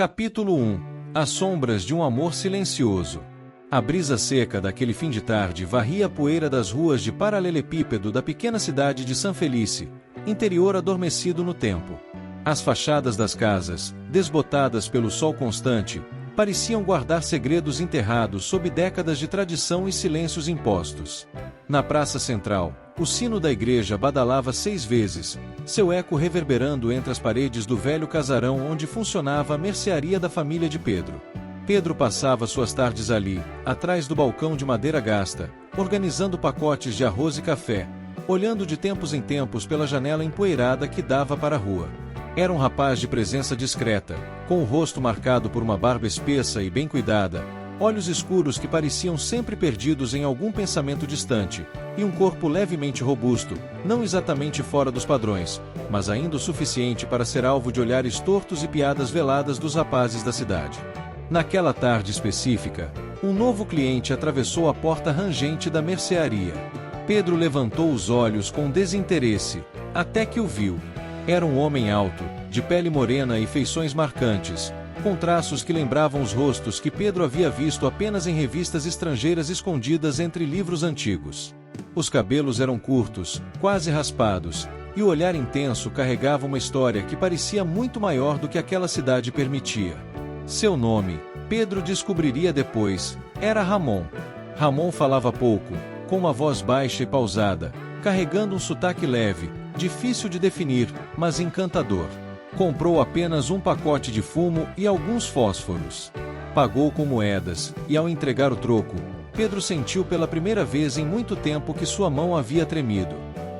Capítulo 1. As sombras de um amor silencioso. A brisa seca daquele fim de tarde varria a poeira das ruas de paralelepípedo da pequena cidade de San Felice, interior adormecido no tempo. As fachadas das casas, desbotadas pelo sol constante, pareciam guardar segredos enterrados sob décadas de tradição e silêncios impostos. Na praça central, o sino da igreja badalava 6 vezes, seu eco reverberando entre as paredes do velho casarão onde funcionava a mercearia da família de Pedro. Pedro passava suas tardes ali, atrás do balcão de madeira gasta, organizando pacotes de arroz e café, olhando de tempos em tempos pela janela empoeirada que dava para a rua. Era um rapaz de presença discreta, com o rosto marcado por uma barba espessa e bem cuidada, olhos escuros que pareciam sempre perdidos em algum pensamento distante, e um corpo levemente robusto, não exatamente fora dos padrões, mas ainda o suficiente para ser alvo de olhares tortos e piadas veladas dos rapazes da cidade. Naquela tarde específica, um novo cliente atravessou a porta rangente da mercearia. Pedro levantou os olhos com desinteresse, até que o viu. Era um homem alto, de pele morena e feições marcantes, com traços que lembravam os rostos que Pedro havia visto apenas em revistas estrangeiras escondidas entre livros antigos. Os cabelos eram curtos, quase raspados, e o olhar intenso carregava uma história que parecia muito maior do que aquela cidade permitia. Seu nome, Pedro descobriria depois, era Ramon. Ramon falava pouco, com uma voz baixa e pausada, carregando um sotaque leve, difícil de definir, mas encantador. Comprou apenas um pacote de fumo e alguns fósforos. Pagou com moedas, e ao entregar o troco, Pedro sentiu pela primeira vez em muito tempo que sua mão havia tremido.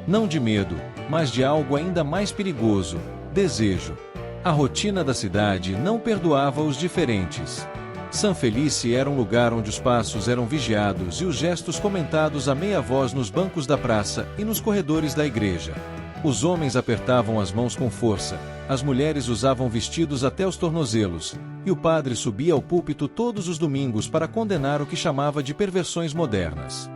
Não de medo, mas de algo ainda mais perigoso: desejo. A rotina da cidade não perdoava os diferentes. San Felice era um lugar onde os passos eram vigiados e os gestos comentados a meia voz nos bancos da praça e nos corredores da igreja. Os homens apertavam as mãos com força, as mulheres usavam vestidos até os tornozelos, e o padre subia ao púlpito todos os domingos para condenar o que chamava de perversões modernas.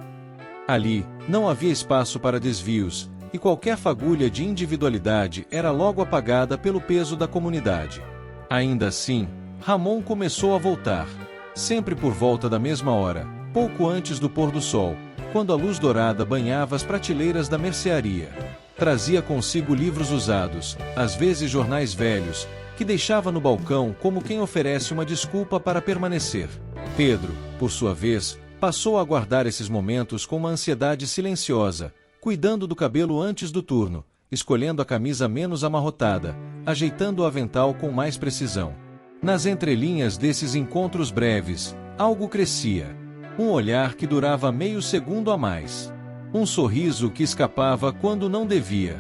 Ali, não havia espaço para desvios, e qualquer fagulha de individualidade era logo apagada pelo peso da comunidade. Ainda assim, Ramon começou a voltar, sempre por volta da mesma hora, pouco antes do pôr do sol, quando a luz dourada banhava as prateleiras da mercearia. Trazia consigo livros usados, às vezes jornais velhos, que deixava no balcão como quem oferece uma desculpa para permanecer. Pedro, por sua vez, passou a guardar esses momentos com uma ansiedade silenciosa, cuidando do cabelo antes do turno, escolhendo a camisa menos amarrotada, ajeitando o avental com mais precisão. Nas entrelinhas desses encontros breves, algo crescia. Um olhar que durava meio segundo a mais. Um sorriso que escapava quando não devia.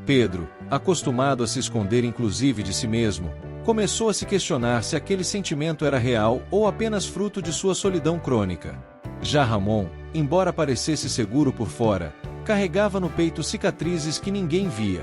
Pedro, acostumado a se esconder inclusive de si mesmo, começou a se questionar se aquele sentimento era real ou apenas fruto de sua solidão crônica. Já Ramon, embora parecesse seguro por fora, carregava no peito cicatrizes que ninguém via.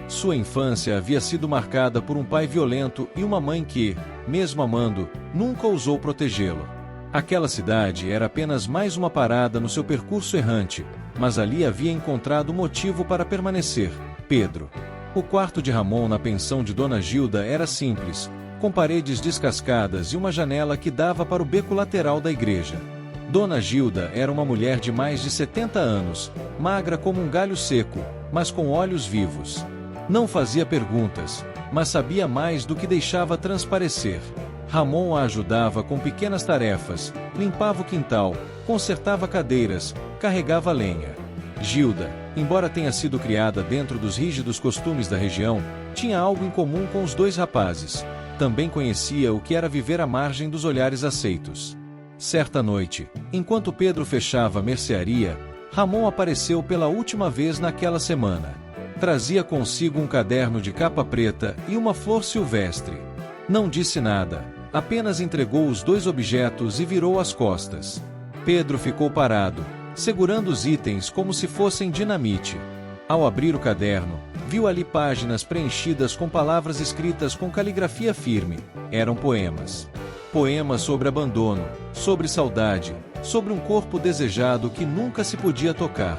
Sua infância havia sido marcada por um pai violento e uma mãe que, mesmo amando, nunca ousou protegê-lo. Aquela cidade era apenas mais uma parada no seu percurso errante, mas ali havia encontrado motivo para permanecer: Pedro. O quarto de Ramon na pensão de Dona Gilda era simples, com paredes descascadas e uma janela que dava para o beco lateral da igreja. Dona Gilda era uma mulher de mais de 70 anos, magra como um galho seco, mas com olhos vivos. Não fazia perguntas, mas sabia mais do que deixava transparecer. Ramon a ajudava com pequenas tarefas, limpava o quintal, consertava cadeiras, carregava lenha. Gilda, embora tenha sido criada dentro dos rígidos costumes da região, tinha algo em comum com os dois rapazes. Também conhecia o que era viver à margem dos olhares aceitos. Certa noite, enquanto Pedro fechava a mercearia, Ramon apareceu pela última vez naquela semana. Trazia consigo um caderno de capa preta e uma flor silvestre. Não disse nada, apenas entregou os 2 objetos e virou as costas. Pedro ficou parado, segurando os itens como se fossem dinamite. Ao abrir o caderno, viu ali páginas preenchidas com palavras escritas com caligrafia firme. Eram poemas. Poemas sobre abandono, sobre saudade, sobre um corpo desejado que nunca se podia tocar.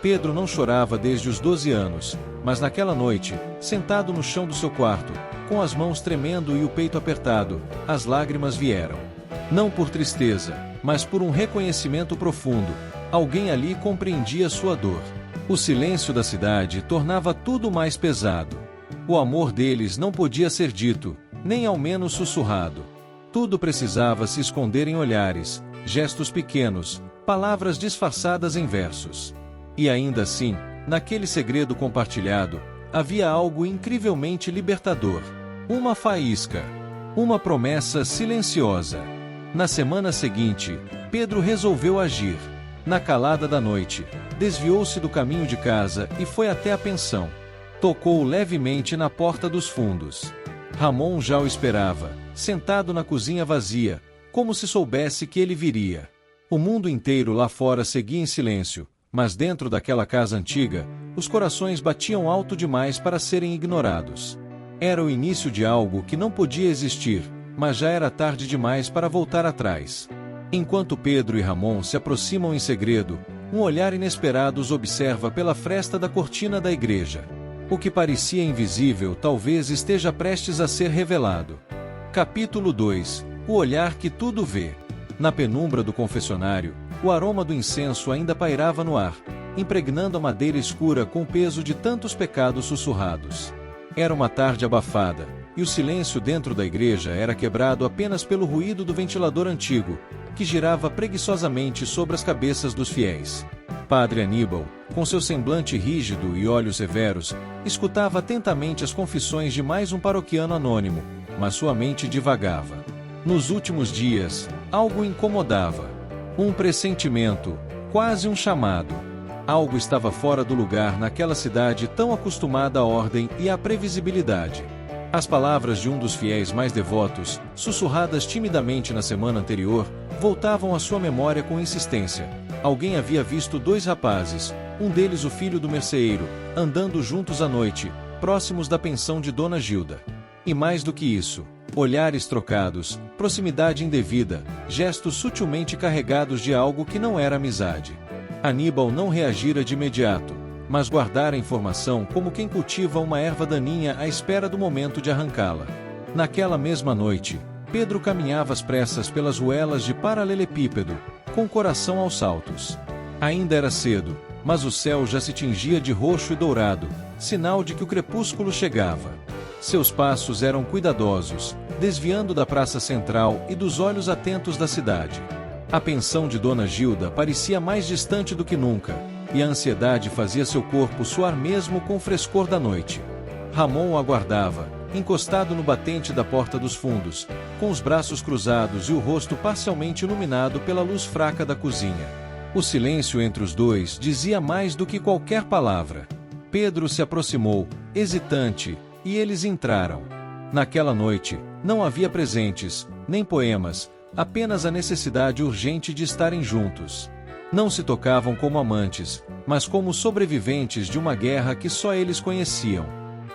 Pedro não chorava desde os 12 anos, mas naquela noite, sentado no chão do seu quarto, com as mãos tremendo e o peito apertado, as lágrimas vieram. Não por tristeza, mas por um reconhecimento profundo. Alguém ali compreendia sua dor. O silêncio da cidade tornava tudo mais pesado. O amor deles não podia ser dito, nem ao menos sussurrado. Tudo precisava se esconder em olhares, gestos pequenos, palavras disfarçadas em versos. E ainda assim, naquele segredo compartilhado, havia algo incrivelmente libertador. Uma faísca. Uma promessa silenciosa. Na semana seguinte, Pedro resolveu agir. Na calada da noite, desviou-se do caminho de casa e foi até a pensão. Tocou levemente na porta dos fundos. Ramon já o esperava, sentado na cozinha vazia, como se soubesse que ele viria. O mundo inteiro lá fora seguia em silêncio, mas dentro daquela casa antiga, os corações batiam alto demais para serem ignorados. Era o início de algo que não podia existir, mas já era tarde demais para voltar atrás. Enquanto Pedro e Ramon se aproximam em segredo, um olhar inesperado os observa pela fresta da cortina da igreja. O que parecia invisível talvez esteja prestes a ser revelado. Capítulo 2 – O olhar que tudo vê. Na penumbra do confessionário, o aroma do incenso ainda pairava no ar, impregnando a madeira escura com o peso de tantos pecados sussurrados. Era uma tarde abafada, e o silêncio dentro da igreja era quebrado apenas pelo ruído do ventilador antigo, que girava preguiçosamente sobre as cabeças dos fiéis. Padre Aníbal, com seu semblante rígido e olhos severos, escutava atentamente as confissões de mais um paroquiano anônimo, mas sua mente divagava. Nos últimos dias, algo incomodava. Um pressentimento, quase um chamado. Algo estava fora do lugar naquela cidade tão acostumada à ordem e à previsibilidade. As palavras de um dos fiéis mais devotos, sussurradas timidamente na semana anterior, voltavam à sua memória com insistência. Alguém havia visto dois rapazes, um deles o filho do merceeiro, andando juntos à noite, próximos da pensão de Dona Gilda. E mais do que isso, olhares trocados, proximidade indevida, gestos sutilmente carregados de algo que não era amizade. Aníbal não reagira de imediato, mas guardara a informação como quem cultiva uma erva daninha à espera do momento de arrancá-la. Naquela mesma noite, Pedro caminhava às pressas pelas ruelas de Paralelepípedo, com o coração aos saltos. Ainda era cedo, mas o céu já se tingia de roxo e dourado, sinal de que o crepúsculo chegava. Seus passos eram cuidadosos, desviando da praça central e dos olhos atentos da cidade. A pensão de Dona Gilda parecia mais distante do que nunca, e a ansiedade fazia seu corpo suar mesmo com o frescor da noite. Ramon o aguardava, encostado no batente da porta dos fundos, com os braços cruzados e o rosto parcialmente iluminado pela luz fraca da cozinha. O silêncio entre os dois dizia mais do que qualquer palavra. Pedro se aproximou, hesitante, e eles entraram. Naquela noite, não havia presentes, nem poemas, apenas a necessidade urgente de estarem juntos. Não se tocavam como amantes, mas como sobreviventes de uma guerra que só eles conheciam.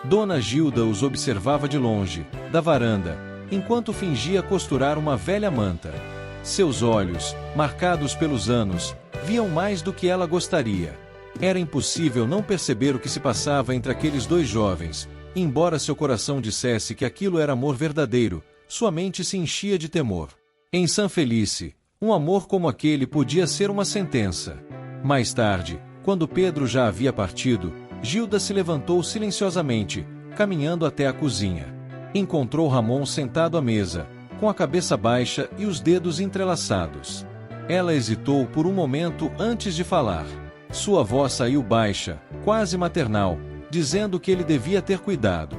Dona Gilda os observava de longe, da varanda, enquanto fingia costurar uma velha manta. Seus olhos, marcados pelos anos, viam mais do que ela gostaria. Era impossível não perceber o que se passava entre aqueles dois jovens. Embora seu coração dissesse que aquilo era amor verdadeiro, sua mente se enchia de temor. Em Sanfelice, um amor como aquele podia ser uma sentença. Mais tarde, quando Pedro já havia partido, Gilda se levantou silenciosamente, caminhando até a cozinha. Encontrou Ramon sentado à mesa, com a cabeça baixa e os dedos entrelaçados. Ela hesitou por um momento antes de falar. Sua voz saiu baixa, quase maternal, dizendo que ele devia ter cuidado.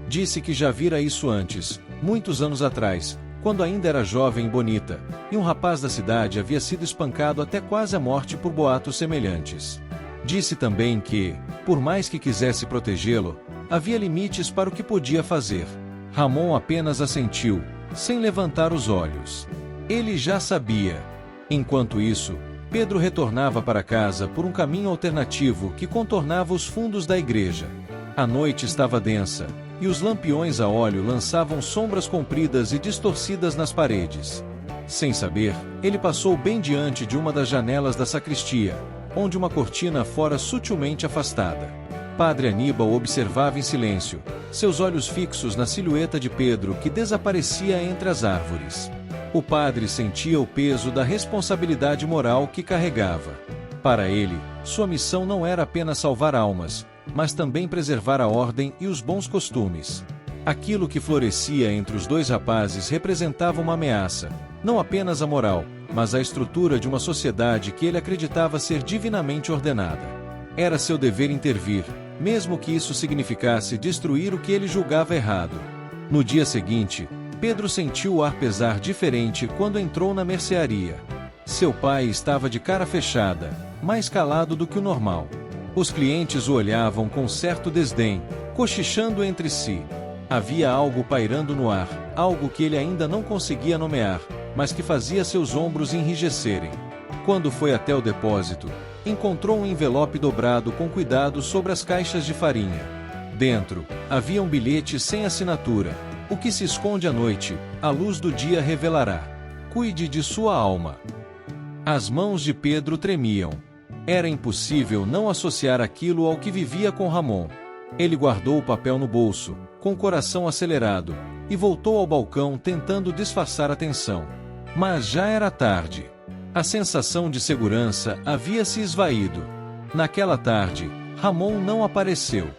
Disse que já vira isso antes, muitos anos atrás, quando ainda era jovem e bonita, e um rapaz da cidade havia sido espancado até quase a morte por boatos semelhantes. Disse também que, por mais que quisesse protegê-lo, havia limites para o que podia fazer. Ramon apenas assentiu, sem levantar os olhos. Ele já sabia. Enquanto isso, Pedro retornava para casa por um caminho alternativo que contornava os fundos da igreja. A noite estava densa, e os lampiões a óleo lançavam sombras compridas e distorcidas nas paredes. Sem saber, ele passou bem diante de uma das janelas da sacristia, onde uma cortina fora sutilmente afastada. Padre Aníbal observava em silêncio, seus olhos fixos na silhueta de Pedro que desaparecia entre as árvores. O padre sentia o peso da responsabilidade moral que carregava. Para ele, sua missão não era apenas salvar almas, mas também preservar a ordem e os bons costumes. Aquilo que florescia entre os dois rapazes representava uma ameaça, não apenas à moral, mas à estrutura de uma sociedade que ele acreditava ser divinamente ordenada. Era seu dever intervir, mesmo que isso significasse destruir o que ele julgava errado. No dia seguinte, Pedro sentiu o ar pesar diferente quando entrou na mercearia. Seu pai estava de cara fechada, mais calado do que o normal. Os clientes o olhavam com certo desdém, cochichando entre si. Havia algo pairando no ar, algo que ele ainda não conseguia nomear, mas que fazia seus ombros enrijecerem. Quando foi até o depósito, encontrou um envelope dobrado com cuidado sobre as caixas de farinha. Dentro, havia um bilhete sem assinatura. O que se esconde à noite, a luz do dia revelará. Cuide de sua alma. As mãos de Pedro tremiam. Era impossível não associar aquilo ao que vivia com Ramon. Ele guardou o papel no bolso, com o coração acelerado, e voltou ao balcão tentando disfarçar a tensão. Mas já era tarde. A sensação de segurança havia se esvaído. Naquela tarde, Ramon não apareceu.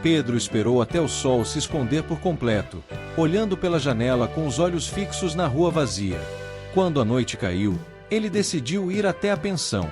Pedro esperou até o sol se esconder por completo, olhando pela janela com os olhos fixos na rua vazia. Quando a noite caiu, ele decidiu ir até a pensão.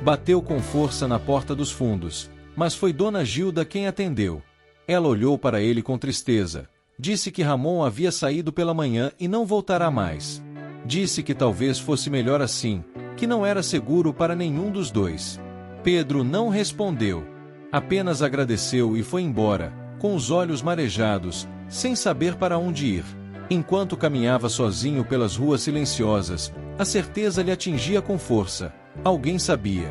Bateu com força na porta dos fundos, mas foi Dona Gilda quem atendeu. Ela olhou para ele com tristeza. Disse que Ramon havia saído pela manhã e não voltará mais. Disse que talvez fosse melhor assim, que não era seguro para nenhum dos dois. Pedro não respondeu. Apenas agradeceu e foi embora, com os olhos marejados, sem saber para onde ir. Enquanto caminhava sozinho pelas ruas silenciosas, a certeza lhe atingia com força. Alguém sabia.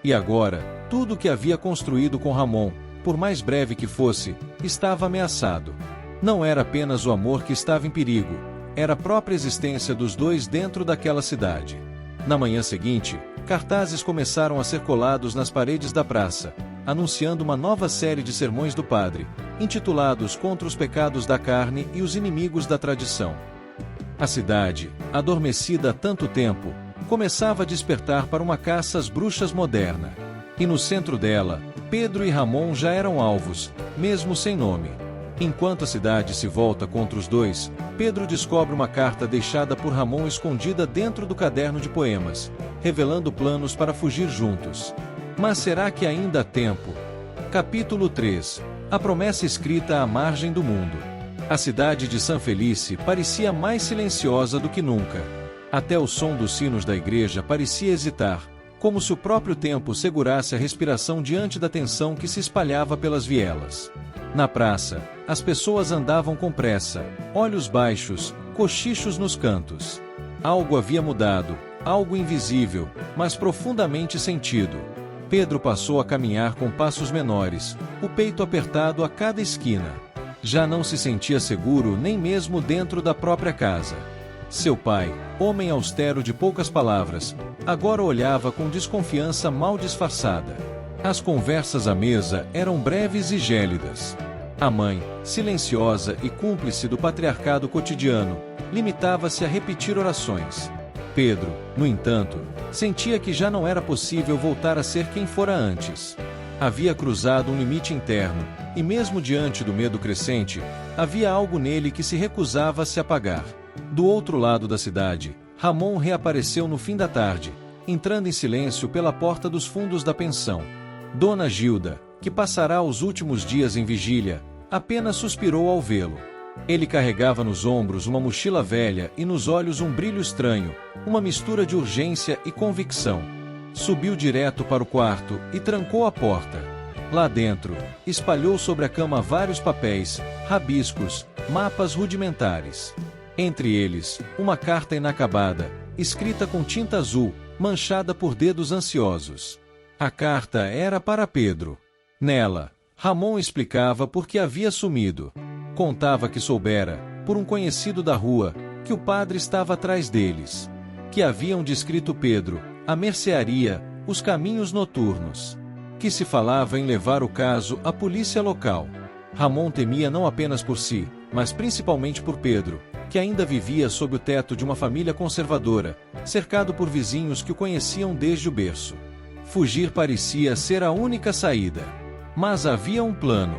E agora, tudo o que havia construído com Ramon, por mais breve que fosse, estava ameaçado. Não era apenas o amor que estava em perigo, era a própria existência dos dois dentro daquela cidade. Na manhã seguinte, cartazes começaram a ser colados nas paredes da praça, anunciando uma nova série de sermões do padre, intitulados Contra os pecados da carne e os inimigos da tradição. A cidade, adormecida há tanto tempo, começava a despertar para uma caça às bruxas moderna. E no centro dela, Pedro e Ramon já eram alvos, mesmo sem nome. Enquanto a cidade se volta contra os dois, Pedro descobre uma carta deixada por Ramon escondida dentro do caderno de poemas, revelando planos para fugir juntos. Mas será que ainda há tempo? Capítulo 3. A promessa escrita à margem do mundo. A cidade de San Felice parecia mais silenciosa do que nunca. Até o som dos sinos da igreja parecia hesitar, como se o próprio tempo segurasse a respiração diante da tensão que se espalhava pelas vielas. Na praça, as pessoas andavam com pressa, olhos baixos, cochichos nos cantos. Algo havia mudado, algo invisível, mas profundamente sentido. Pedro passou a caminhar com passos menores, o peito apertado a cada esquina. Já não se sentia seguro nem mesmo dentro da própria casa. Seu pai, homem austero de poucas palavras, agora olhava com desconfiança mal disfarçada. As conversas à mesa eram breves e gélidas. A mãe, silenciosa e cúmplice do patriarcado cotidiano, limitava-se a repetir orações. Pedro, no entanto, sentia que já não era possível voltar a ser quem fora antes. Havia cruzado um limite interno, e mesmo diante do medo crescente, havia algo nele que se recusava a se apagar. Do outro lado da cidade, Ramon reapareceu no fim da tarde, entrando em silêncio pela porta dos fundos da pensão. Dona Gilda, que passará os últimos dias em vigília, apenas suspirou ao vê-lo. Ele carregava nos ombros uma mochila velha e nos olhos um brilho estranho, uma mistura de urgência e convicção. Subiu direto para o quarto e trancou a porta. Lá dentro, espalhou sobre a cama vários papéis, rabiscos, mapas rudimentares. Entre eles, uma carta inacabada, escrita com tinta azul, manchada por dedos ansiosos. A carta era para Pedro. Nela, Ramon explicava por que havia sumido. Contava que soubera, por um conhecido da rua, que o padre estava atrás deles. Que haviam descrito Pedro, a mercearia, os caminhos noturnos. que se falava em levar o caso à polícia local. Ramon temia não apenas por si, mas principalmente por Pedro, que ainda vivia sob o teto de uma família conservadora, cercado por vizinhos que o conheciam desde o berço. Fugir parecia ser a única saída. Mas havia um plano.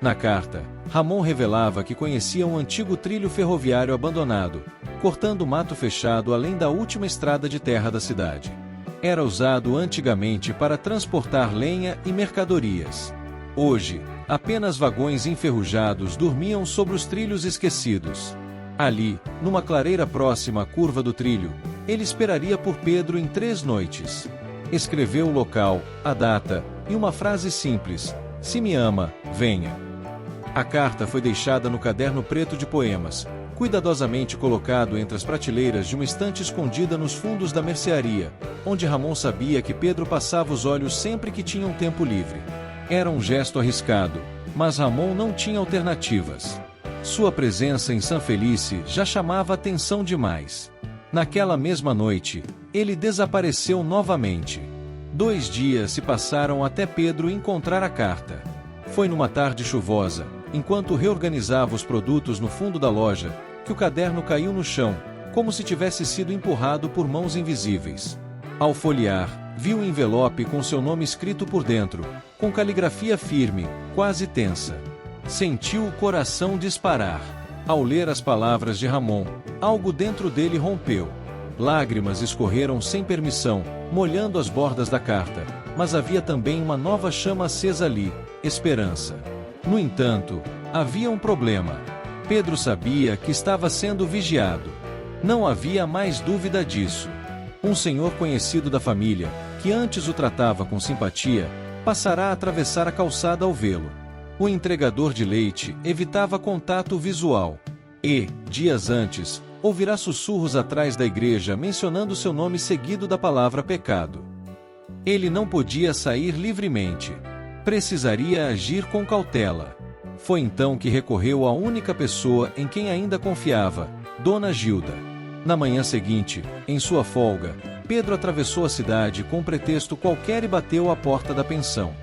Na carta, Ramon revelava que conhecia um antigo trilho ferroviário abandonado, cortando o mato fechado além da última estrada de terra da cidade. Era usado antigamente para transportar lenha e mercadorias. Hoje, apenas vagões enferrujados dormiam sobre os trilhos esquecidos. Ali, numa clareira próxima à curva do trilho, ele esperaria por Pedro em 3 noites. Escreveu o local, a data e uma frase simples: "Se me ama, venha." A carta foi deixada no caderno preto de poemas, cuidadosamente colocado entre as prateleiras de uma estante escondida nos fundos da mercearia, onde Ramon sabia que Pedro passava os olhos sempre que tinha um tempo livre. Era um gesto arriscado, mas Ramon não tinha alternativas. Sua presença em Sanfelice já chamava atenção demais. Naquela mesma noite, ele desapareceu novamente. 2 dias se passaram até Pedro encontrar a carta. Foi numa tarde chuvosa, enquanto reorganizava os produtos no fundo da loja, que o caderno caiu no chão, como se tivesse sido empurrado por mãos invisíveis. Ao folhear, viu o envelope com seu nome escrito por dentro, com caligrafia firme, quase tensa. Sentiu o coração disparar. Ao ler as palavras de Ramon, algo dentro dele rompeu. Lágrimas escorreram sem permissão, molhando as bordas da carta, mas havia também uma nova chama acesa ali: esperança. No entanto, havia um problema. Pedro sabia que estava sendo vigiado. Não havia mais dúvida disso. Um senhor conhecido da família, que antes o tratava com simpatia, passará a atravessar a calçada ao vê-lo. O entregador de leite evitava contato visual. E, dias antes, ouvirá sussurros atrás da igreja mencionando seu nome seguido da palavra pecado. Ele não podia sair livremente. Precisaria agir com cautela. Foi então que recorreu à única pessoa em quem ainda confiava, Dona Gilda. Na manhã seguinte, em sua folga, Pedro atravessou a cidade com um pretexto qualquer e bateu à porta da pensão.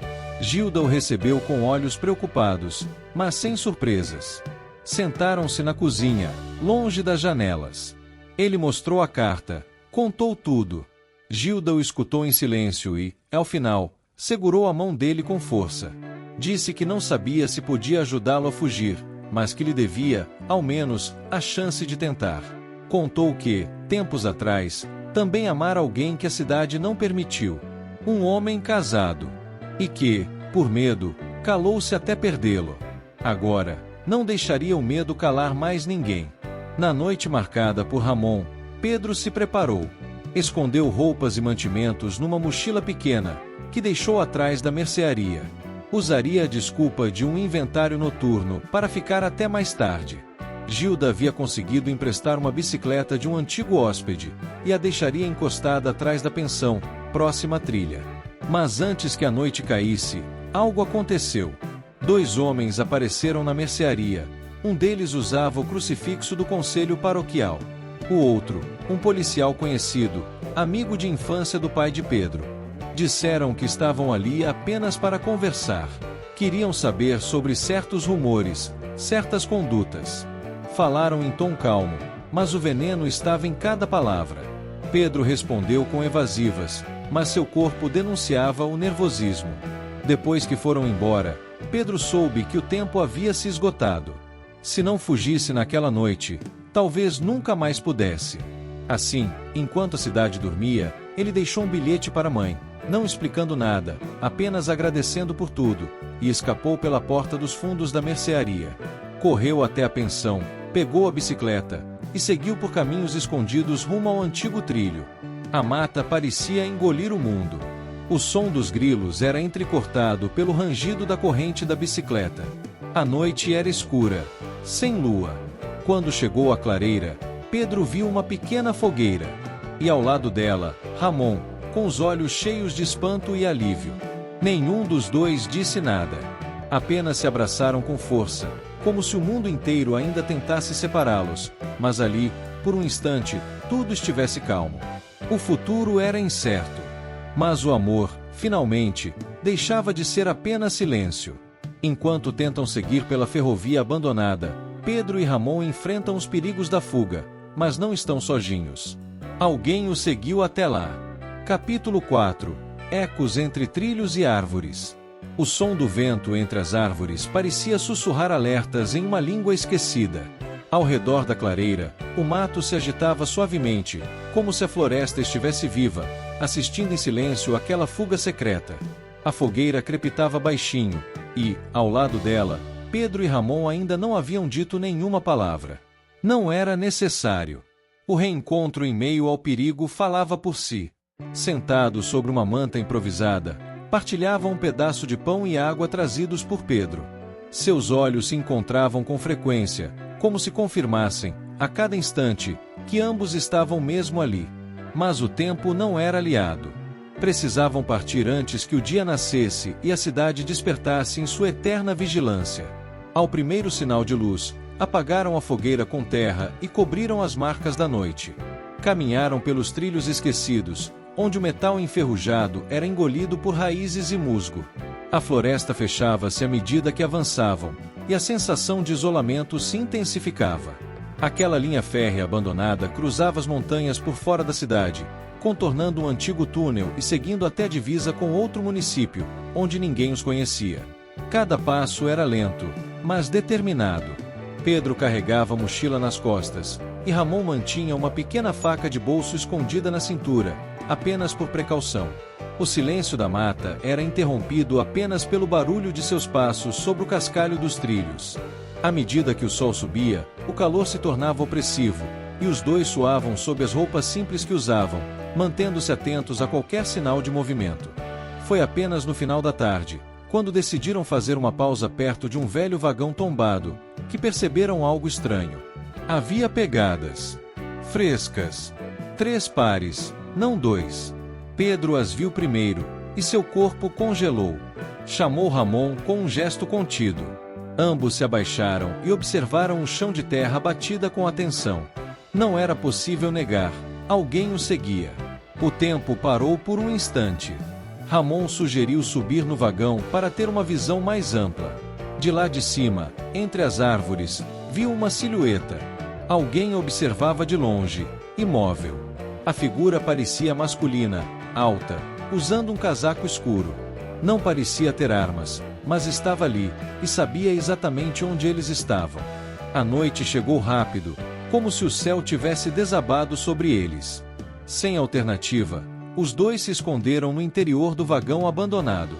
Gilda o recebeu com olhos preocupados, mas sem surpresas. Sentaram-se na cozinha, longe das janelas. Ele mostrou a carta, contou tudo. Gilda o escutou em silêncio e, ao final, segurou a mão dele com força. Disse que não sabia se podia ajudá-lo a fugir, mas que lhe devia, ao menos, a chance de tentar. Contou que, tempos atrás, também amara alguém que a cidade não permitiu. Um homem casado. E que, por medo, calou-se até perdê-lo. Agora, não deixaria o medo calar mais ninguém. Na noite marcada por Ramon, Pedro se preparou. Escondeu roupas e mantimentos numa mochila pequena, que deixou atrás da mercearia. Usaria a desculpa de um inventário noturno para ficar até mais tarde. Gilda havia conseguido emprestar uma bicicleta de um antigo hóspede, e a deixaria encostada atrás da pensão, próxima à trilha. Mas antes que a noite caísse, algo aconteceu. 2 homens apareceram na mercearia. Um deles usava o crucifixo do conselho paroquial. O outro, um policial conhecido, amigo de infância do pai de Pedro. Disseram que estavam ali apenas para conversar. Queriam saber sobre certos rumores, certas condutas. Falaram em tom calmo, mas o veneno estava em cada palavra. Pedro respondeu com evasivas, mas seu corpo denunciava o nervosismo. Depois que foram embora, Pedro soube que o tempo havia se esgotado. Se não fugisse naquela noite, talvez nunca mais pudesse. Assim, enquanto a cidade dormia, ele deixou um bilhete para a mãe, não explicando nada, apenas agradecendo por tudo, e escapou pela porta dos fundos da mercearia. Correu até a pensão, pegou a bicicleta, e seguiu por caminhos escondidos rumo ao antigo trilho. A mata parecia engolir o mundo. O som dos grilos era entrecortado pelo rangido da corrente da bicicleta. A noite era escura, sem lua. Quando chegou à clareira, Pedro viu uma pequena fogueira. E ao lado dela, Ramon, com os olhos cheios de espanto e alívio. Nenhum dos dois disse nada. Apenas se abraçaram com força, como se o mundo inteiro ainda tentasse separá-los, mas ali, por um instante, tudo estivesse calmo. O futuro era incerto. Mas o amor, finalmente, deixava de ser apenas silêncio. Enquanto tentam seguir pela ferrovia abandonada, Pedro e Ramon enfrentam os perigos da fuga, mas não estão sozinhos. Alguém os seguiu até lá. Capítulo 4. Ecos entre trilhos e árvores. O som do vento entre as árvores parecia sussurrar alertas em uma língua esquecida. Ao redor da clareira, o mato se agitava suavemente, como se a floresta estivesse viva, assistindo em silêncio àquela fuga secreta. A fogueira crepitava baixinho, e, ao lado dela, Pedro e Ramon ainda não haviam dito nenhuma palavra. Não era necessário. O reencontro em meio ao perigo falava por si. Sentados sobre uma manta improvisada, partilhavam um pedaço de pão e água trazidos por Pedro. Seus olhos se encontravam com frequência, como se confirmassem, a cada instante, que ambos estavam mesmo ali. Mas o tempo não era aliado. Precisavam partir antes que o dia nascesse e a cidade despertasse em sua eterna vigilância. Ao primeiro sinal de luz, apagaram a fogueira com terra e cobriram as marcas da noite. Caminharam pelos trilhos esquecidos, onde o metal enferrujado era engolido por raízes e musgo. A floresta fechava-se à medida que avançavam, e a sensação de isolamento se intensificava. Aquela linha férrea abandonada cruzava as montanhas por fora da cidade, contornando um antigo túnel e seguindo até a divisa com outro município, onde ninguém os conhecia. Cada passo era lento, mas determinado. Pedro carregava a mochila nas costas, e Ramon mantinha uma pequena faca de bolso escondida na cintura, apenas por precaução. O silêncio da mata era interrompido apenas pelo barulho de seus passos sobre o cascalho dos trilhos. À medida que o sol subia, o calor se tornava opressivo, e os dois suavam sob as roupas simples que usavam, mantendo-se atentos a qualquer sinal de movimento. Foi apenas no final da tarde, quando decidiram fazer uma pausa perto de um velho vagão tombado, que perceberam algo estranho. Havia pegadas. Frescas. 3 pares, não 2. Pedro as viu primeiro, e seu corpo congelou. Chamou Ramon com um gesto contido. Ambos se abaixaram e observaram o chão de terra batida com atenção. Não era possível negar, alguém o seguia. O tempo parou por um instante. Ramon sugeriu subir no vagão para ter uma visão mais ampla. De lá de cima, entre as árvores, viu uma silhueta. Alguém observava de longe, imóvel. A figura parecia masculina, alta, usando um casaco escuro. Não parecia ter armas, mas estava ali, e sabia exatamente onde eles estavam. A noite chegou rápido, como se o céu tivesse desabado sobre eles. Sem alternativa, os dois se esconderam no interior do vagão abandonado.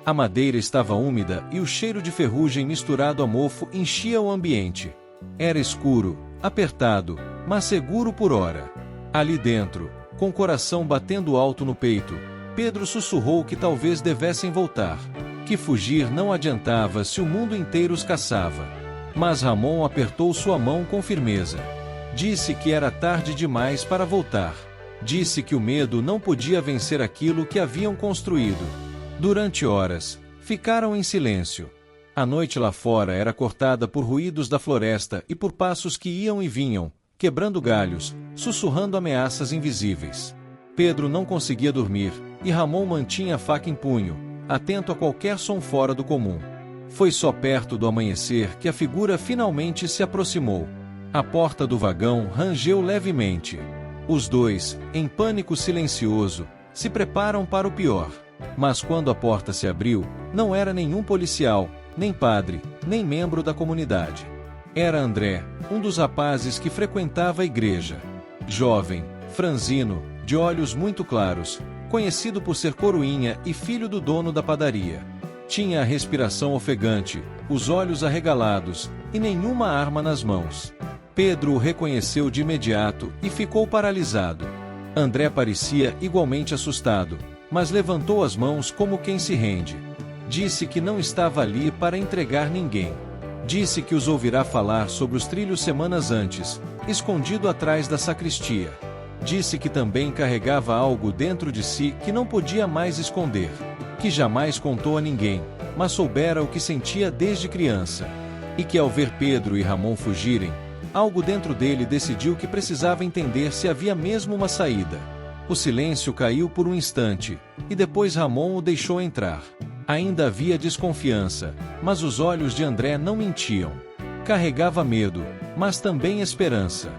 A madeira estava úmida e o cheiro de ferrugem misturado a mofo enchia o ambiente. Era escuro, apertado, mas seguro por hora. Ali dentro, com o coração batendo alto no peito, Pedro sussurrou que talvez devessem voltar, que fugir não adiantava se o mundo inteiro os caçava. Mas Ramon apertou sua mão com firmeza. Disse que era tarde demais para voltar. Disse que o medo não podia vencer aquilo que haviam construído. Durante horas, ficaram em silêncio. A noite lá fora era cortada por ruídos da floresta e por passos que iam e vinham, quebrando galhos, sussurrando ameaças invisíveis. Pedro não conseguia dormir, e Ramon mantinha a faca em punho, atento a qualquer som fora do comum. Foi só perto do amanhecer que a figura finalmente se aproximou. A porta do vagão rangeu levemente. Os dois, em pânico silencioso, se preparam para o pior. Mas quando a porta se abriu, não era nenhum policial, nem padre, nem membro da comunidade. Era André, um dos rapazes que frequentava a igreja. Jovem, franzino, de olhos muito claros, conhecido por ser coroinha e filho do dono da padaria. Tinha a respiração ofegante, os olhos arregalados, e nenhuma arma nas mãos. Pedro o reconheceu de imediato e ficou paralisado. André parecia igualmente assustado, mas levantou as mãos como quem se rende. Disse que não estava ali para entregar ninguém. Disse que os ouvirá falar sobre os trilhos semanas antes, escondido atrás da sacristia. Disse que também carregava algo dentro de si que não podia mais esconder, que jamais contou a ninguém, mas soubera o que sentia desde criança. E que ao ver Pedro e Ramon fugirem, algo dentro dele decidiu que precisava entender se havia mesmo uma saída. O silêncio caiu por um instante, e depois Ramon o deixou entrar. Ainda havia desconfiança, mas os olhos de André não mentiam. Carregava medo, mas também esperança.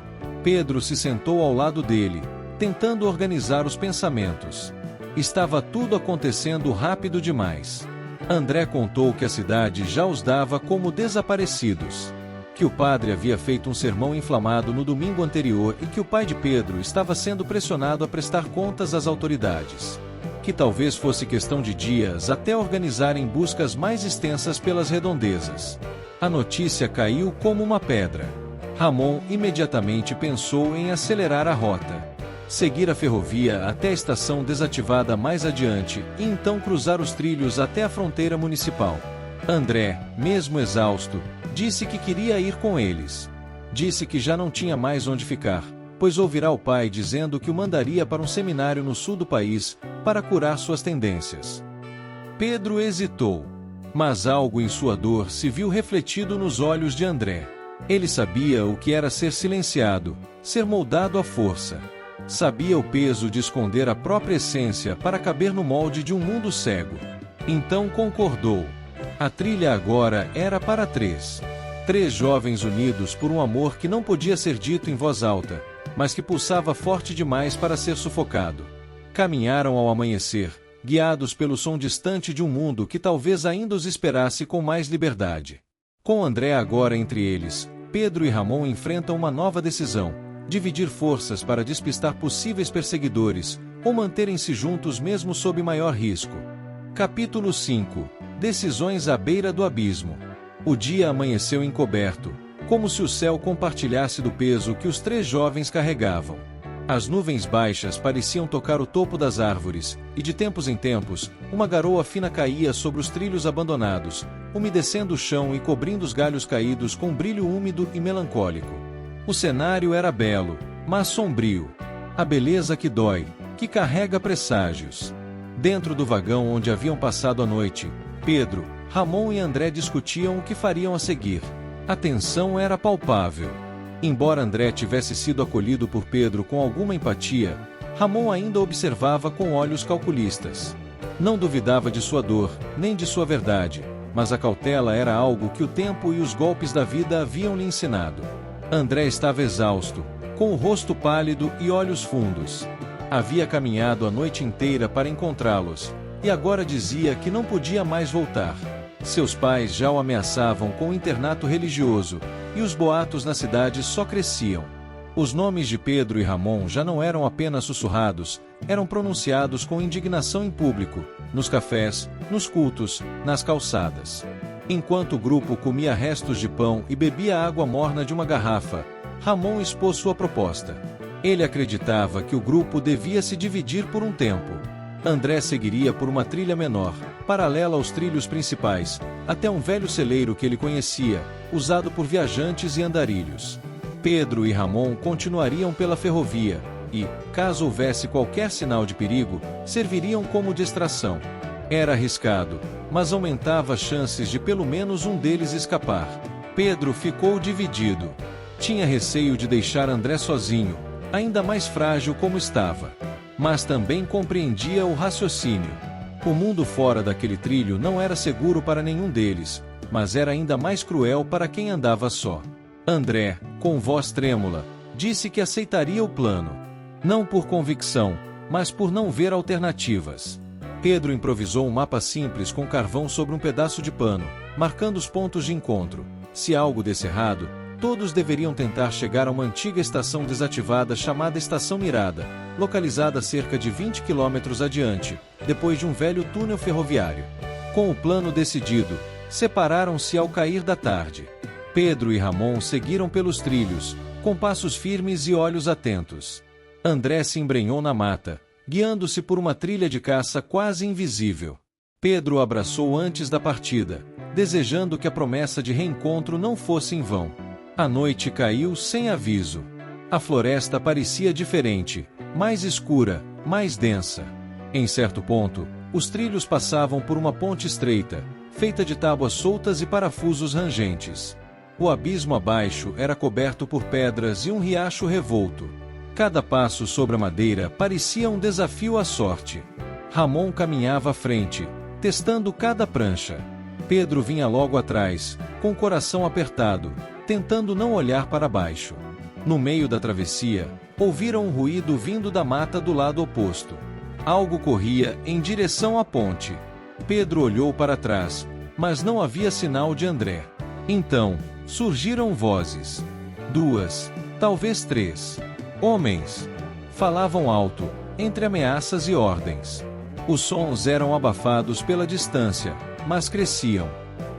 Pedro se sentou ao lado dele, tentando organizar os pensamentos. Estava tudo acontecendo rápido demais. André contou que a cidade já os dava como desaparecidos. Que o padre havia feito um sermão inflamado no domingo anterior e que o pai de Pedro estava sendo pressionado a prestar contas às autoridades. Que talvez fosse questão de dias até organizarem buscas mais extensas pelas redondezas. A notícia caiu como uma pedra. Ramon imediatamente pensou em acelerar a rota. Seguir a ferrovia até a estação desativada mais adiante e então cruzar os trilhos até a fronteira municipal. André, mesmo exausto, disse que queria ir com eles. Disse que já não tinha mais onde ficar, pois ouvirá o pai dizendo que o mandaria para um seminário no sul do país, para curar suas tendências. Pedro hesitou, mas algo em sua dor se viu refletido nos olhos de André. Ele sabia o que era ser silenciado, ser moldado à força. Sabia o peso de esconder a própria essência para caber no molde de um mundo cego. Então concordou. A trilha agora era para três. 3 jovens unidos por um amor que não podia ser dito em voz alta, mas que pulsava forte demais para ser sufocado. Caminharam ao amanhecer, guiados pelo som distante de um mundo que talvez ainda os esperasse com mais liberdade. Com André agora entre eles, Pedro e Ramon enfrentam uma nova decisão: dividir forças para despistar possíveis perseguidores, ou manterem-se juntos mesmo sob maior risco. Capítulo 5. Decisões à beira do abismo. O dia amanheceu encoberto, como se o céu compartilhasse do peso que os 3 jovens carregavam. As nuvens baixas pareciam tocar o topo das árvores, e de tempos em tempos, uma garoa fina caía sobre os trilhos abandonados, umedecendo o chão e cobrindo os galhos caídos com um brilho úmido e melancólico. O cenário era belo, mas sombrio. A beleza que dói, que carrega presságios. Dentro do vagão onde haviam passado a noite, Pedro, Ramon e André discutiam o que fariam a seguir. A tensão era palpável. Embora André tivesse sido acolhido por Pedro com alguma empatia, Ramon ainda observava com olhos calculistas. Não duvidava de sua dor, nem de sua verdade, mas a cautela era algo que o tempo e os golpes da vida haviam lhe ensinado. André estava exausto, com o rosto pálido e olhos fundos. Havia caminhado a noite inteira para encontrá-los, e agora dizia que não podia mais voltar. Seus pais já o ameaçavam com um internato religioso, e os boatos na cidade só cresciam. Os nomes de Pedro e Ramon já não eram apenas sussurrados, eram pronunciados com indignação em público, nos cafés, nos cultos, nas calçadas. Enquanto o grupo comia restos de pão e bebia a água morna de uma garrafa, Ramon expôs sua proposta. Ele acreditava que o grupo devia se dividir por um tempo. André seguiria por uma trilha menor, paralela aos trilhos principais, até um velho celeiro que ele conhecia, usado por viajantes e andarilhos. Pedro e Ramon continuariam pela ferrovia, e, caso houvesse qualquer sinal de perigo, serviriam como distração. Era arriscado, mas aumentava as chances de pelo menos um deles escapar. Pedro ficou dividido. Tinha receio de deixar André sozinho, ainda mais frágil como estava. Mas também compreendia o raciocínio. O mundo fora daquele trilho não era seguro para nenhum deles, mas era ainda mais cruel para quem andava só. André, com voz trêmula, disse que aceitaria o plano. Não por convicção, mas por não ver alternativas. Pedro improvisou um mapa simples com carvão sobre um pedaço de pano, marcando os pontos de encontro. Se algo desse errado, todos deveriam tentar chegar a uma antiga estação desativada chamada Estação Mirada, localizada a cerca de 20 quilômetros adiante, depois de um velho túnel ferroviário. Com o plano decidido, separaram-se ao cair da tarde. Pedro e Ramon seguiram pelos trilhos, com passos firmes e olhos atentos. André se embrenhou na mata, guiando-se por uma trilha de caça quase invisível. Pedro o abraçou antes da partida, desejando que a promessa de reencontro não fosse em vão. A noite caiu sem aviso. A floresta parecia diferente, mais escura, mais densa. Em certo ponto, os trilhos passavam por uma ponte estreita, feita de tábuas soltas e parafusos rangentes. O abismo abaixo era coberto por pedras e um riacho revolto. Cada passo sobre a madeira parecia um desafio à sorte. Ramon caminhava à frente, testando cada prancha. Pedro vinha logo atrás, com o coração apertado, tentando não olhar para baixo. No meio da travessia, ouviram um ruído vindo da mata do lado oposto. Algo corria em direção à ponte. Pedro olhou para trás, mas não havia sinal de André. Então, surgiram vozes. 2, talvez 3. Homens. Falavam alto, entre ameaças e ordens. Os sons eram abafados pela distância, mas cresciam.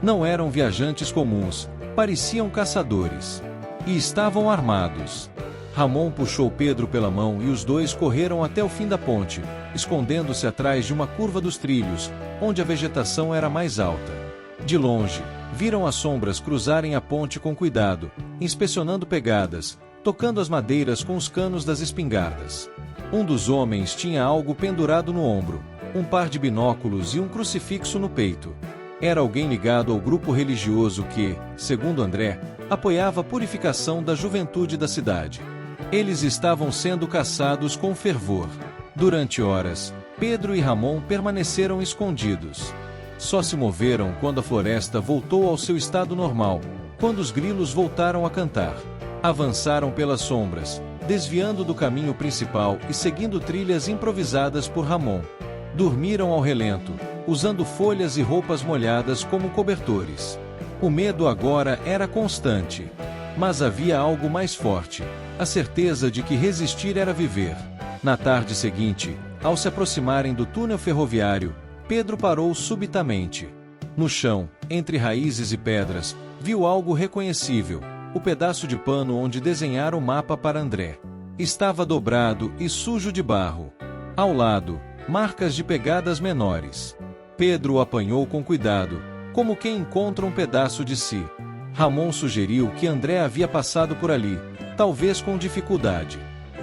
Não eram viajantes comuns, pareciam caçadores. E estavam armados. Ramon puxou Pedro pela mão e os dois correram até o fim da ponte, escondendo-se atrás de uma curva dos trilhos, onde a vegetação era mais alta. De longe, viram as sombras cruzarem a ponte com cuidado, inspecionando pegadas, tocando as madeiras com os canos das espingardas. Um dos homens tinha algo pendurado no ombro, um par de binóculos e um crucifixo no peito. Era alguém ligado ao grupo religioso que, segundo André, apoiava a purificação da juventude da cidade. Eles estavam sendo caçados com fervor. Durante horas, Pedro e Ramon permaneceram escondidos. Só se moveram quando a floresta voltou ao seu estado normal, quando os grilos voltaram a cantar. Avançaram pelas sombras, desviando do caminho principal e seguindo trilhas improvisadas por Ramon. Dormiram ao relento, usando folhas e roupas molhadas como cobertores. O medo agora era constante. Mas havia algo mais forte, a certeza de que resistir era viver. Na tarde seguinte, ao se aproximarem do túnel ferroviário, Pedro parou subitamente. No chão, entre raízes e pedras, viu algo reconhecível, o pedaço de pano onde desenhara o mapa para André. Estava dobrado e sujo de barro. Ao lado, marcas de pegadas menores. Pedro o apanhou com cuidado, como quem encontra um pedaço de si. Ramon sugeriu que André havia passado por ali, talvez com dificuldade.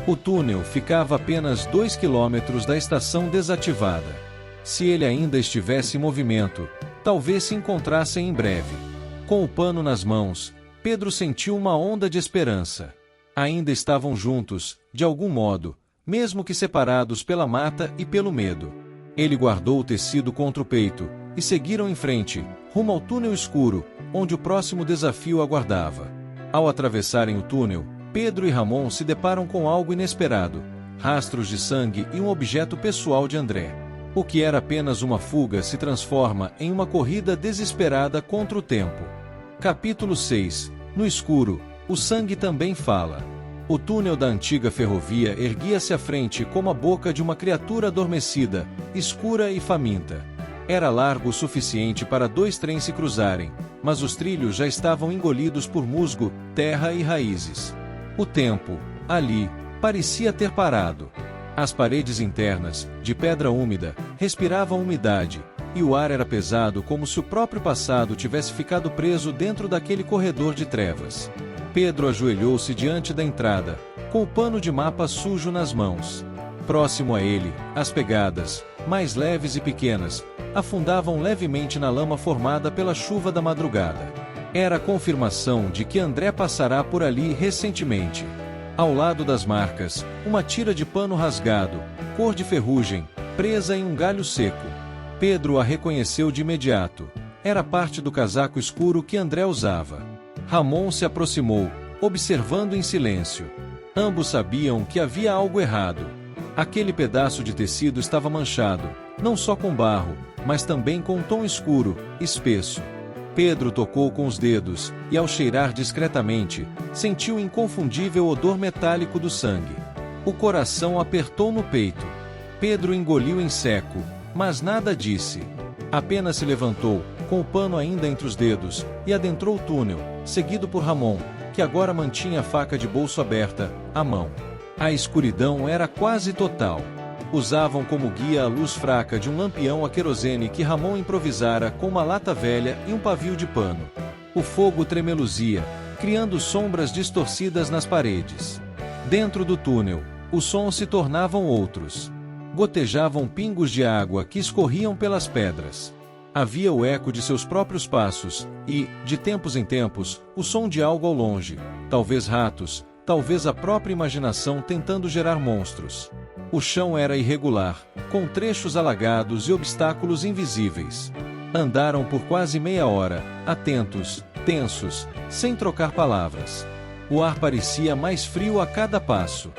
O túnel ficava a apenas 2 quilômetros da estação desativada. Se ele ainda estivesse em movimento, talvez se encontrassem em breve. Com o pano nas mãos, Pedro sentiu uma onda de esperança. Ainda estavam juntos, de algum modo, mesmo que separados pela mata e pelo medo. Ele guardou o tecido contra o peito, e seguiram em frente, rumo ao túnel escuro, onde o próximo desafio aguardava. Ao atravessarem o túnel, Pedro e Ramon se deparam com algo inesperado: rastros de sangue e um objeto pessoal de André. O que era apenas uma fuga se transforma em uma corrida desesperada contra o tempo. Capítulo 6. No escuro, o sangue também fala. O túnel da antiga ferrovia erguia-se à frente como a boca de uma criatura adormecida, escura e faminta. Era largo o suficiente para 2 trens se cruzarem, mas os trilhos já estavam engolidos por musgo, terra e raízes. O tempo, ali, parecia ter parado. As paredes internas, de pedra úmida, respiravam umidade, e o ar era pesado como se o próprio passado tivesse ficado preso dentro daquele corredor de trevas. Pedro ajoelhou-se diante da entrada, com o pano de mapa sujo nas mãos. Próximo a ele, as pegadas, mais leves e pequenas, afundavam levemente na lama formada pela chuva da madrugada. Era a confirmação de que André passará por ali recentemente. Ao lado das marcas, uma tira de pano rasgado, cor de ferrugem, presa em um galho seco. Pedro a reconheceu de imediato. Era parte do casaco escuro que André usava. Ramon se aproximou, observando em silêncio. Ambos sabiam que havia algo errado. Aquele pedaço de tecido estava manchado, não só com barro, mas também com um tom escuro, espesso. Pedro tocou com os dedos, e ao cheirar discretamente, sentiu o inconfundível odor metálico do sangue. O coração apertou no peito. Pedro engoliu em seco, mas nada disse. Apenas se levantou, com o pano ainda entre os dedos, e adentrou o túnel, seguido por Ramon, que agora mantinha a faca de bolso aberta, à mão. A escuridão era quase total. Usavam como guia a luz fraca de um lampião a querosene que Ramon improvisara com uma lata velha e um pavio de pano. O fogo tremeluzia, criando sombras distorcidas nas paredes. Dentro do túnel, os sons se tornavam outros. Gotejavam pingos de água que escorriam pelas pedras. Havia o eco de seus próprios passos e, de tempos em tempos, o som de algo ao longe, talvez ratos, talvez a própria imaginação tentando gerar monstros. O chão era irregular, com trechos alagados e obstáculos invisíveis. Andaram por quase meia hora, atentos, tensos, sem trocar palavras. O ar parecia mais frio a cada passo.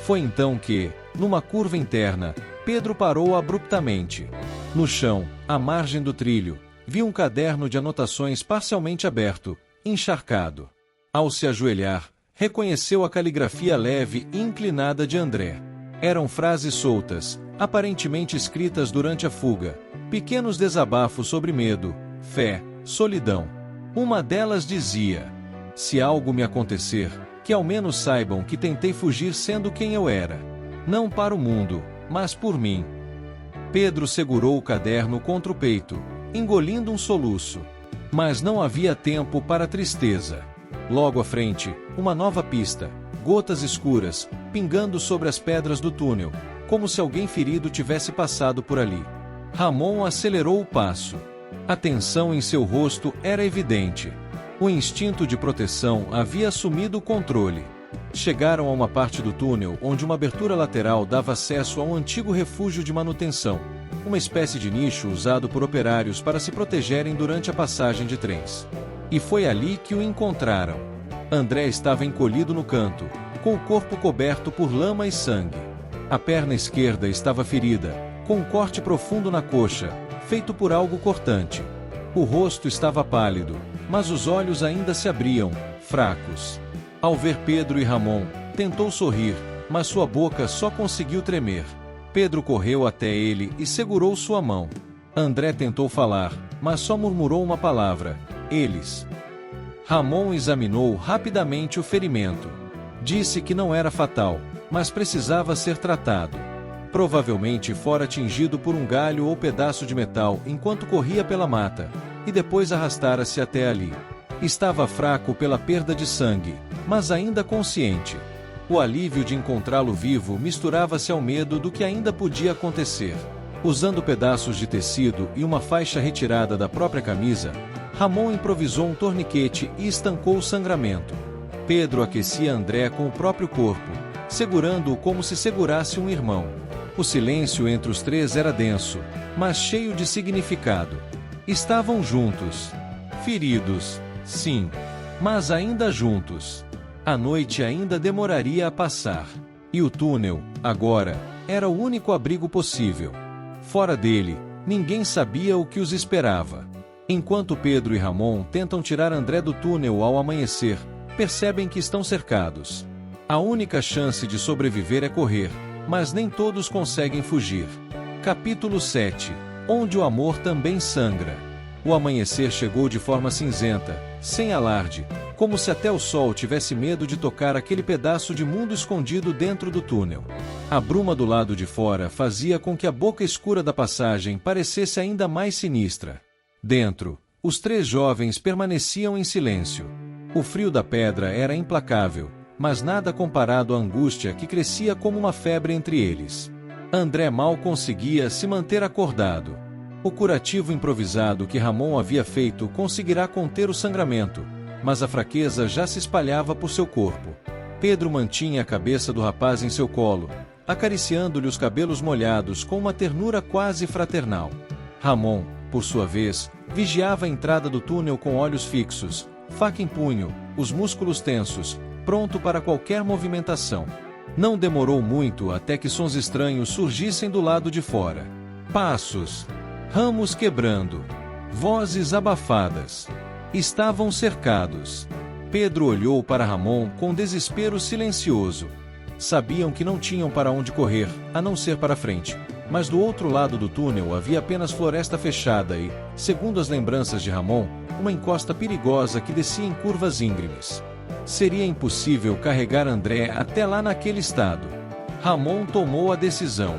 Foi então que, numa curva interna, Pedro parou abruptamente. No chão, à margem do trilho, viu um caderno de anotações parcialmente aberto, encharcado. Ao se ajoelhar, reconheceu a caligrafia leve e inclinada de André. Eram frases soltas, aparentemente escritas durante a fuga, pequenos desabafos sobre medo, fé, solidão. Uma delas dizia: "Se algo me acontecer, que ao menos saibam que tentei fugir sendo quem eu era. Não para o mundo, mas por mim." Pedro segurou o caderno contra o peito, engolindo um soluço. Mas não havia tempo para tristeza. Logo à frente, uma nova pista, gotas escuras, pingando sobre as pedras do túnel, como se alguém ferido tivesse passado por ali. Ramon acelerou o passo. A tensão em seu rosto era evidente. O instinto de proteção havia assumido o controle. Chegaram a uma parte do túnel onde uma abertura lateral dava acesso a um antigo refúgio de manutenção, uma espécie de nicho usado por operários para se protegerem durante a passagem de trens. E foi ali que o encontraram. André estava encolhido no canto, com o corpo coberto por lama e sangue. A perna esquerda estava ferida, com um corte profundo na coxa, feito por algo cortante. O rosto estava pálido, mas os olhos ainda se abriam, fracos. Ao ver Pedro e Ramon, tentou sorrir, mas sua boca só conseguiu tremer. Pedro correu até ele e segurou sua mão. André tentou falar, mas só murmurou uma palavra: "Eles." Ramon examinou rapidamente o ferimento. Disse que não era fatal, mas precisava ser tratado. Provavelmente fora atingido por um galho ou pedaço de metal enquanto corria pela mata, e depois arrastara-se até ali. Estava fraco pela perda de sangue, mas ainda consciente. O alívio de encontrá-lo vivo misturava-se ao medo do que ainda podia acontecer. Usando pedaços de tecido e uma faixa retirada da própria camisa, Ramon improvisou um torniquete e estancou o sangramento. Pedro aquecia André com o próprio corpo, segurando-o como se segurasse um irmão. O silêncio entre os três era denso, mas cheio de significado. Estavam juntos. Feridos, sim, mas ainda juntos. A noite ainda demoraria a passar. E o túnel, agora, era o único abrigo possível. Fora dele, ninguém sabia o que os esperava. Enquanto Pedro e Ramon tentam tirar André do túnel ao amanhecer, percebem que estão cercados. A única chance de sobreviver é correr, mas nem todos conseguem fugir. Capítulo 7. Onde o amor também sangra. O amanhecer chegou de forma cinzenta, sem alarde, como se até o sol tivesse medo de tocar aquele pedaço de mundo escondido dentro do túnel. A bruma do lado de fora fazia com que a boca escura da passagem parecesse ainda mais sinistra. Dentro, os três jovens permaneciam em silêncio. O frio da pedra era implacável, mas nada comparado à angústia que crescia como uma febre entre eles. André mal conseguia se manter acordado. O curativo improvisado que Ramon havia feito conseguirá conter o sangramento, mas a fraqueza já se espalhava por seu corpo. Pedro mantinha a cabeça do rapaz em seu colo, acariciando-lhe os cabelos molhados com uma ternura quase fraternal. Ramon, por sua vez, vigiava a entrada do túnel com olhos fixos, faca em punho, os músculos tensos, pronto para qualquer movimentação. Não demorou muito até que sons estranhos surgissem do lado de fora. Passos, ramos quebrando, vozes abafadas. Estavam cercados. Pedro olhou para Ramon com desespero silencioso. Sabiam que não tinham para onde correr, a não ser para frente. Mas do outro lado do túnel havia apenas floresta fechada e, segundo as lembranças de Ramon, uma encosta perigosa que descia em curvas íngremes. Seria impossível carregar André até lá naquele estado. Ramon tomou a decisão.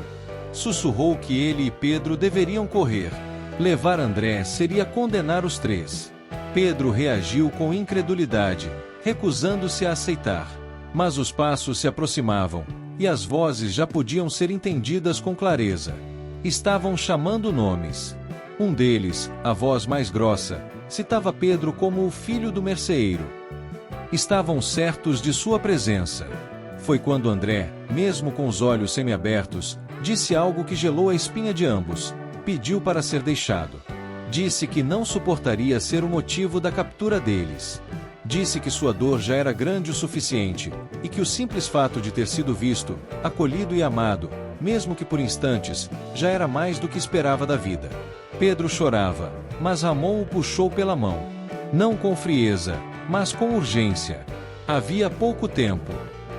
Sussurrou que ele e Pedro deveriam correr. Levar André seria condenar os três. Pedro reagiu com incredulidade, recusando-se a aceitar. Mas os passos se aproximavam, e as vozes já podiam ser entendidas com clareza. Estavam chamando nomes. Um deles, a voz mais grossa, citava Pedro como o filho do merceeiro. Estavam certos de sua presença. Foi quando André, mesmo com os olhos semiabertos, disse algo que gelou a espinha de ambos. Pediu para ser deixado. Disse que não suportaria ser o motivo da captura deles. Disse que sua dor já era grande o suficiente, e que o simples fato de ter sido visto, acolhido e amado, mesmo que por instantes, já era mais do que esperava da vida. Pedro chorava, mas Ramon o puxou pela mão. Não com frieza, mas com urgência. Havia pouco tempo.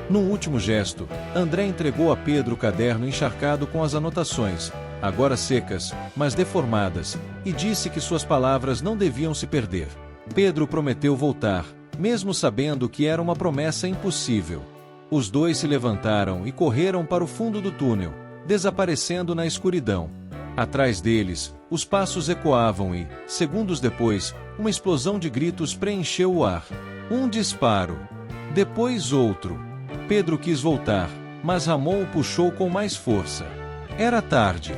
Num último gesto, André entregou a Pedro o caderno encharcado com as anotações, agora secas, mas deformadas, e disse que suas palavras não deviam se perder. Pedro prometeu voltar, mesmo sabendo que era uma promessa impossível. Os dois se levantaram e correram para o fundo do túnel, desaparecendo na escuridão. Atrás deles, os passos ecoavam e, segundos depois, uma explosão de gritos preencheu o ar. Um disparo. Depois outro. Pedro quis voltar, mas Ramon o puxou com mais força. Era tarde.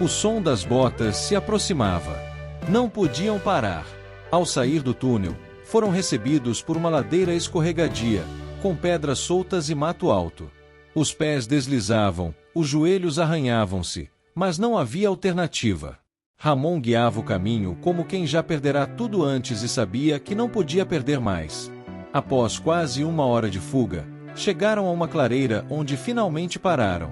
O som das botas se aproximava. Não podiam parar. Ao sair do túnel, foram recebidos por uma ladeira escorregadia, com pedras soltas e mato alto. Os pés deslizavam, os joelhos arranhavam-se, mas não havia alternativa. Ramon guiava o caminho como quem já perderá tudo antes e sabia que não podia perder mais. Após quase 1 hora de fuga, chegaram a uma clareira onde finalmente pararam.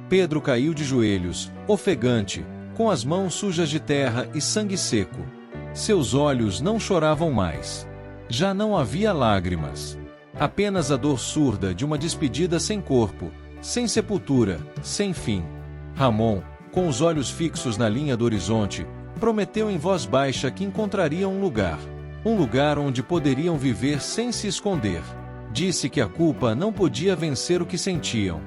Pedro caiu de joelhos, ofegante, com as mãos sujas de terra e sangue seco. Seus olhos não choravam mais. Já não havia lágrimas. Apenas a dor surda de uma despedida sem corpo, sem sepultura, sem fim. Ramon, com os olhos fixos na linha do horizonte, prometeu em voz baixa que encontrariam um lugar onde poderiam viver sem se esconder. Disse que a culpa não podia vencer o que sentiam.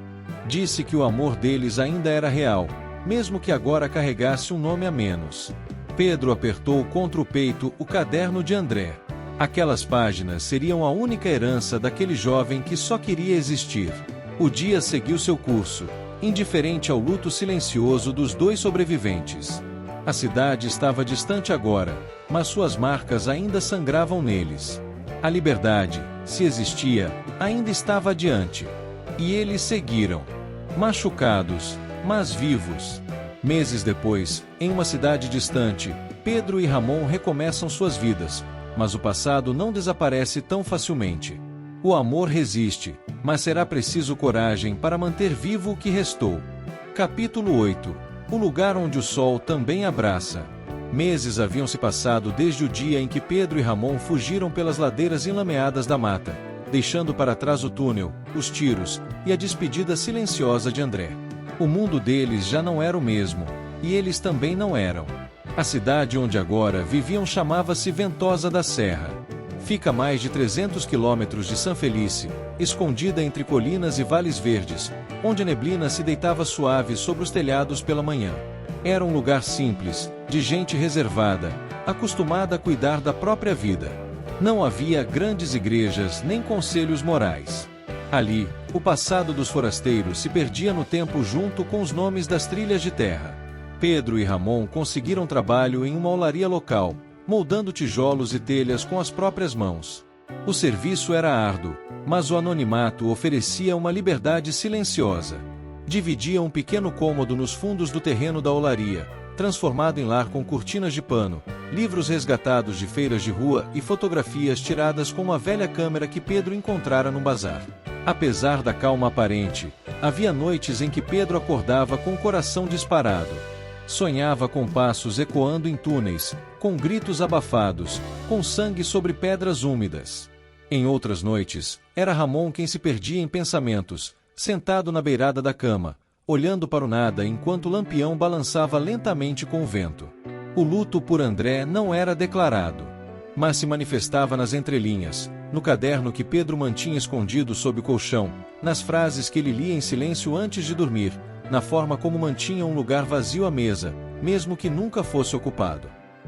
Disse que o amor deles ainda era real, mesmo que agora carregasse um nome a menos. Pedro apertou contra o peito o caderno de André. Aquelas páginas seriam a única herança daquele jovem que só queria existir. O dia seguiu seu curso, indiferente ao luto silencioso dos dois sobreviventes. A cidade estava distante agora, mas suas marcas ainda sangravam neles. A liberdade, se existia, ainda estava adiante. E eles seguiram. Machucados, mas vivos. Meses depois, em uma cidade distante, Pedro e Ramon recomeçam suas vidas, mas o passado não desaparece tão facilmente. O amor resiste, mas será preciso coragem para manter vivo o que restou. Capítulo 8. O lugar onde o sol também abraça. Meses haviam se passado desde o dia em que Pedro e Ramon fugiram pelas ladeiras enlameadas da mata, deixando para trás o túnel, os tiros e a despedida silenciosa de André. O mundo deles já não era o mesmo, e eles também não eram. A cidade onde agora viviam chamava-se Ventosa da Serra. Fica a mais de 300 quilômetros de Sanfelice, escondida entre colinas e vales verdes, onde a neblina se deitava suave sobre os telhados pela manhã. Era um lugar simples, de gente reservada, acostumada a cuidar da própria vida. Não havia grandes igrejas nem conselhos morais. Ali, o passado dos forasteiros se perdia no tempo junto com os nomes das trilhas de terra. Pedro e Ramon conseguiram trabalho em uma olaria local, moldando tijolos e telhas com as próprias mãos. O serviço era árduo, mas o anonimato oferecia uma liberdade silenciosa. Dividiam um pequeno cômodo nos fundos do terreno da olaria, transformado em lar com cortinas de pano, livros resgatados de feiras de rua e fotografias tiradas com uma velha câmera que Pedro encontrara num bazar. Apesar da calma aparente, havia noites em que Pedro acordava com o coração disparado. Sonhava com passos ecoando em túneis, com gritos abafados, com sangue sobre pedras úmidas. Em outras noites, era Ramon quem se perdia em pensamentos, sentado na beirada da cama, olhando para o nada enquanto o lampião balançava lentamente com o vento. O luto por André não era declarado, mas se manifestava nas entrelinhas, no caderno que Pedro mantinha escondido sob o colchão, nas frases que ele lia em silêncio antes de dormir, na forma como mantinha um lugar vazio à mesa, mesmo que nunca fosse ocupado.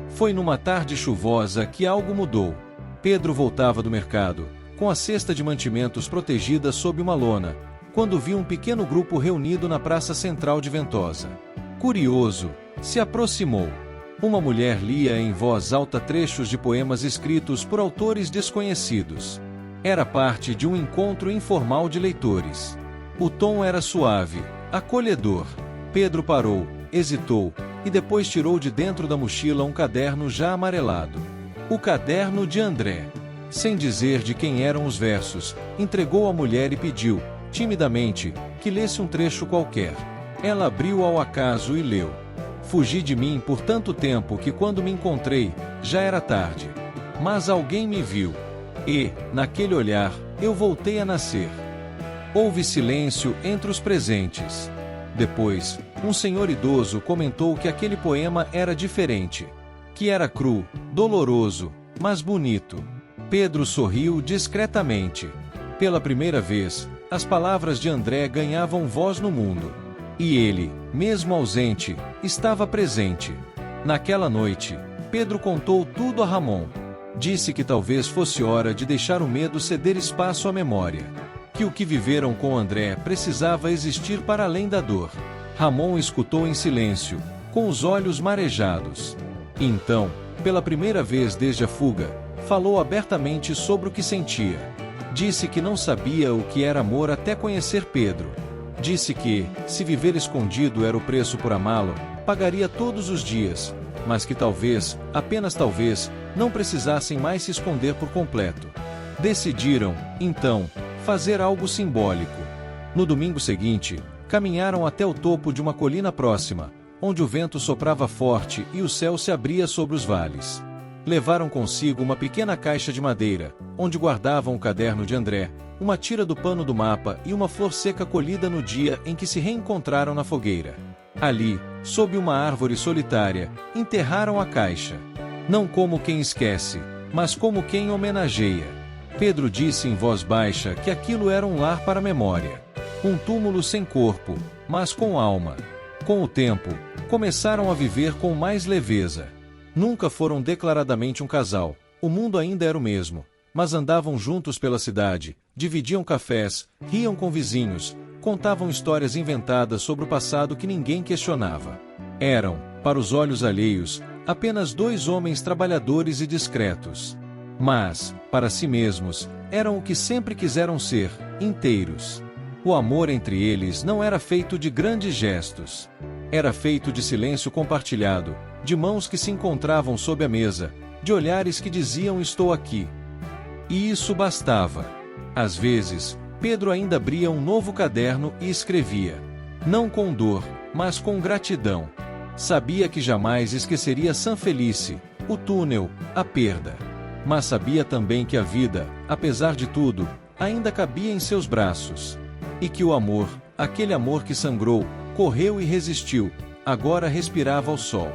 Foi numa tarde chuvosa que algo mudou. Pedro voltava do mercado, com a cesta de mantimentos protegida sob uma lona, quando viu um pequeno grupo reunido na praça central de Ventosa. Curioso, se aproximou. Uma mulher lia em voz alta trechos de poemas escritos por autores desconhecidos. Era parte de um encontro informal de leitores. O tom era suave, acolhedor. Pedro parou, hesitou, e depois tirou de dentro da mochila um caderno já amarelado. O caderno de André. Sem dizer de quem eram os versos, entregou à mulher e pediu, timidamente, que lesse um trecho qualquer. Ela abriu ao acaso e leu. Fugi de mim por tanto tempo que quando me encontrei, já era tarde. Mas alguém me viu. E, naquele olhar, eu voltei a nascer. Houve silêncio entre os presentes. Depois, um senhor idoso comentou que aquele poema era diferente. Que era cru, doloroso, mas bonito. Pedro sorriu discretamente. Pela primeira vez, as palavras de André ganhavam voz no mundo. E ele, mesmo ausente, estava presente. Naquela noite, Pedro contou tudo a Ramon. Disse que talvez fosse hora de deixar o medo ceder espaço à memória. Que o que viveram com André precisava existir para além da dor. Ramon escutou em silêncio, com os olhos marejados. E então, pela primeira vez desde a fuga, falou abertamente sobre o que sentia. Disse que não sabia o que era amor até conhecer Pedro. Disse que, se viver escondido era o preço por amá-lo, pagaria todos os dias, mas que talvez, apenas talvez, não precisassem mais se esconder por completo. Decidiram, então, fazer algo simbólico. No domingo seguinte, caminharam até o topo de uma colina próxima, onde o vento soprava forte e o céu se abria sobre os vales. Levaram consigo uma pequena caixa de madeira, onde guardavam o caderno de André, uma tira do pano do mapa e uma flor seca colhida no dia em que se reencontraram na fogueira. Ali, sob uma árvore solitária, enterraram a caixa. Não como quem esquece, mas como quem homenageia. Pedro disse em voz baixa que aquilo era um lar para a memória. Um túmulo sem corpo, mas com alma. Com o tempo, começaram a viver com mais leveza. Nunca foram declaradamente um casal, o mundo ainda era o mesmo, mas andavam juntos pela cidade, dividiam cafés, riam com vizinhos, contavam histórias inventadas sobre o passado que ninguém questionava. Eram, para os olhos alheios, apenas dois homens trabalhadores e discretos. Mas, para si mesmos, eram o que sempre quiseram ser, inteiros. O amor entre eles não era feito de grandes gestos. Era feito de silêncio compartilhado, de mãos que se encontravam sob a mesa, de olhares que diziam estou aqui. E isso bastava. Às vezes, Pedro ainda abria um novo caderno e escrevia. Não com dor, mas com gratidão. Sabia que jamais esqueceria Sanfelice, o túnel, a perda. Mas sabia também que a vida, apesar de tudo, ainda cabia em seus braços. E que o amor, aquele amor que sangrou, correu e resistiu, agora respirava ao sol.